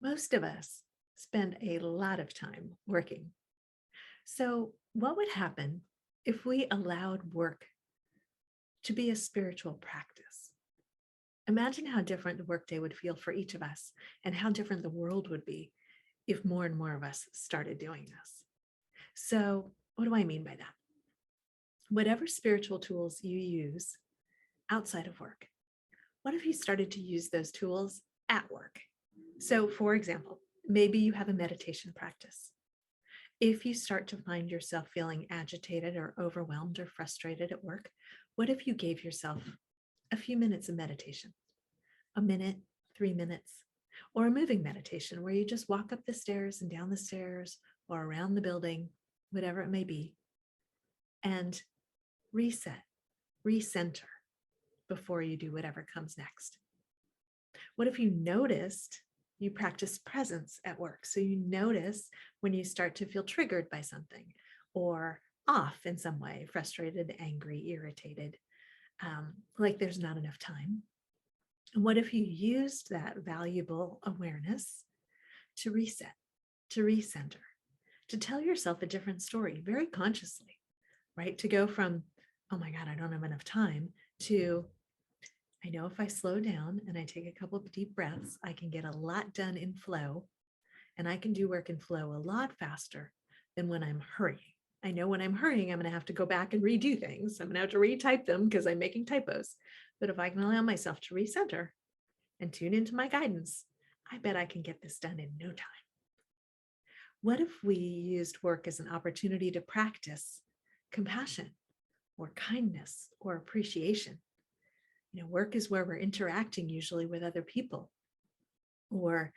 Most of us spend a lot of time working. So, what would happen if we allowed work to be a spiritual practice? Imagine how different the workday would feel for each of us and how different the world would be if more and more of us started doing this. So, what do I mean by that? Whatever spiritual tools you use outside of work, what if you started to use those tools at work? So, for example, maybe you have a meditation practice. If you start to find yourself feeling agitated or overwhelmed or frustrated at work, what if you gave yourself a few minutes of meditation? A minute, 3 minutes, or a moving meditation where you just walk up the stairs and down the stairs or around the building, whatever it may be, and reset, recenter before you do whatever comes next. What if you noticed you practice presence at work? So you notice when you start to feel triggered by something or off in some way, frustrated, angry, irritated, like there's not enough time. And what if you used that valuable awareness to reset, to recenter, to tell yourself a different story very consciously, right? To go from, oh my God, I don't have enough time, to I know if I slow down and I take a couple of deep breaths, I can get a lot done in flow, and I can do work in flow a lot faster than when I'm hurrying. I know when I'm hurrying, I'm going to have to go back and redo things. I'm going to have to retype them because I'm making typos. But if I can allow myself to recenter and tune into my guidance, I bet I can get this done in no time. What if we used work as an opportunity to practice compassion or kindness or appreciation? Work is where we're interacting usually with other people. Or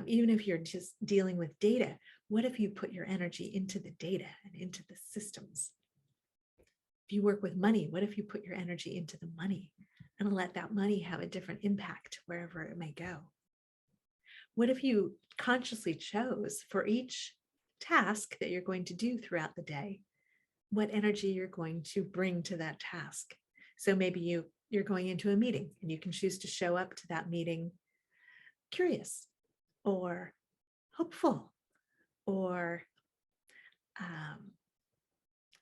even if you're just dealing with data, what if you put your energy into the data and into the systems? If you work with money, what if you put your energy into the money and let that money have a different impact wherever it may go? What if you consciously chose for each task that you're going to do throughout the day, what energy you're going to bring to that task? So maybe you're going into a meeting and you can choose to show up to that meeting curious or hopeful or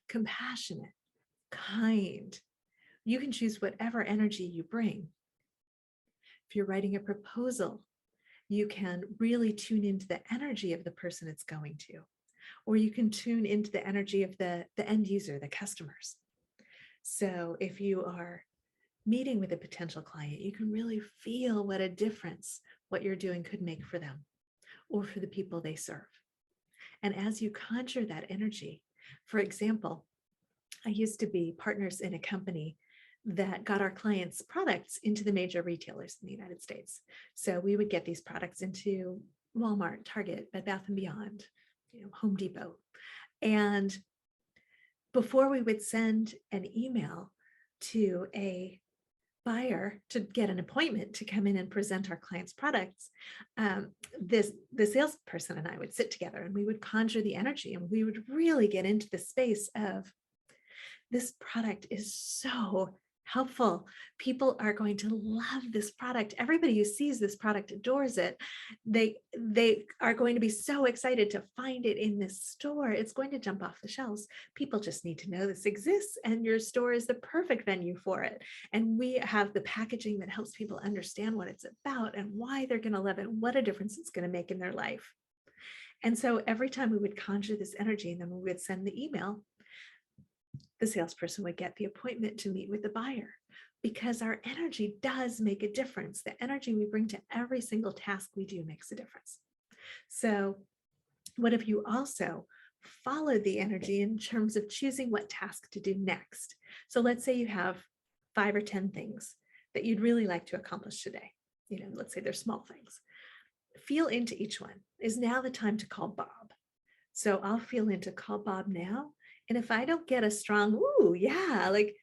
compassionate, kind. You can choose whatever energy you bring. If you're writing a proposal, you can really tune into the energy of the person it's going to, or you can tune into the energy of the end user, the customers. So if you are meeting with a potential client, you can really feel what a difference what you're doing could make for them or for the people they serve. And as you conjure that energy, for example, I used to be partners in a company that got our clients' products into the major retailers in the United States. So we would get these products into Walmart, Target, Bed Bath & Beyond, Home Depot. And before we would send an email to a buyer to get an appointment to come in and present our clients' products, the salesperson and I would sit together and we would conjure the energy, and we would really get into the space of, this product is so helpful. People are going to love this product. Everybody who sees this product adores it. They are going to be so excited to find it in this store. It's going to jump off the shelves. People just need to know this exists, and your store is the perfect venue for it. And we have the packaging that helps people understand what it's about and why they're going to love it, what a difference it's going to make in their life. And so every time we would conjure this energy, and then we would send the email, the salesperson would get the appointment to meet with the buyer, because our energy does make a difference. The energy we bring to every single task we do makes a difference. So what if you also followed the energy in terms of choosing what task to do next? So let's say you have 5 or 10 things that you'd really like to accomplish today. Let's say they're small things. Feel into each one. Is now the time to call Bob? So I'll feel into call Bob now. And if I don't get a strong, ooh, yeah, like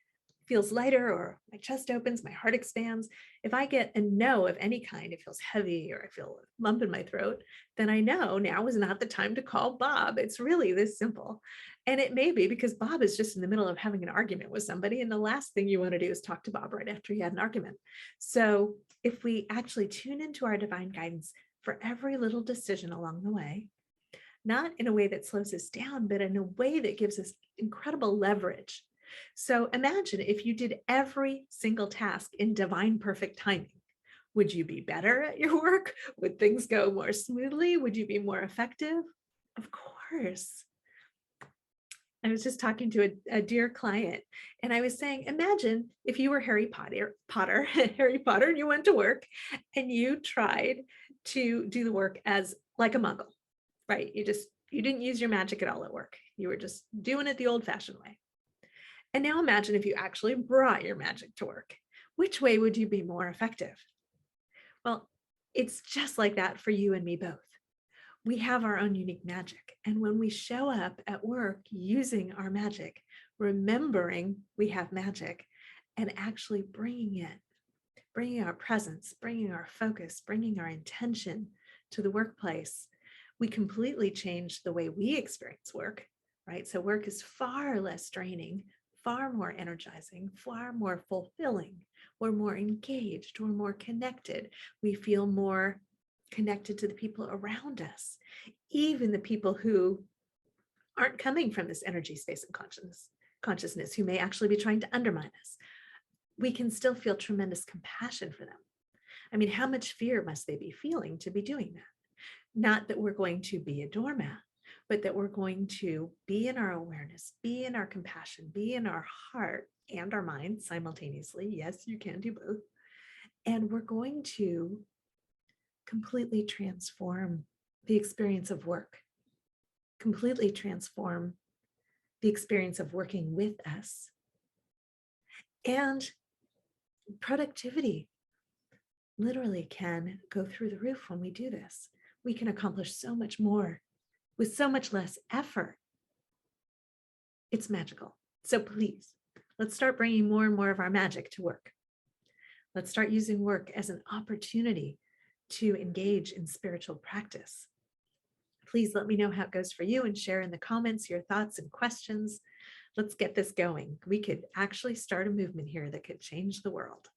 feels lighter, or my chest opens, my heart expands, if I get a no of any kind, it feels heavy or I feel a lump in my throat, then I know now is not the time to call Bob. It's really this simple. And it may be because Bob is just in the middle of having an argument with somebody, and the last thing you want to do is talk to Bob right after he had an argument. So if we actually tune into our divine guidance for every little decision along the way, not in a way that slows us down, but in a way that gives us incredible leverage. So imagine if you did every single task in divine perfect timing. Would you be better at your work? Would things go more smoothly? Would you be more effective? Of course. I was just talking to a dear client, and I was saying, imagine if you were Harry Potter, and you went to work and you tried to do the work as like a muggle, right? You didn't use your magic at all at work. You were just doing it the old-fashioned way. And now imagine if you actually brought your magic to work. Which way would you be more effective? Well, it's just like that for you and me both. We have our own unique magic. And when we show up at work using our magic, remembering we have magic, and actually bringing our presence, bringing our focus, bringing our intention to the workplace, we completely change the way we experience work, right? So work is far less draining, far more energizing, far more fulfilling. We're more engaged, we're more connected. We feel more connected to the people around us, even the people who aren't coming from this energy space and consciousness, who may actually be trying to undermine us. We can still feel tremendous compassion for them. I mean, how much fear must they be feeling to be doing that? Not that we're going to be a doormat, but that we're going to be in our awareness, be in our compassion, be in our heart and our mind simultaneously. Yes, you can do both. And we're going to completely transform the experience of work, completely transform the experience of working with us. And productivity literally can go through the roof when we do this. We can accomplish so much more with so much less effort. It's magical. So please, let's start bringing more and more of our magic to work. Let's start using work as an opportunity to engage in spiritual practice. Please let me know how it goes for you and share in the comments your thoughts and questions. Let's get this going. We could actually start a movement here that could change the world.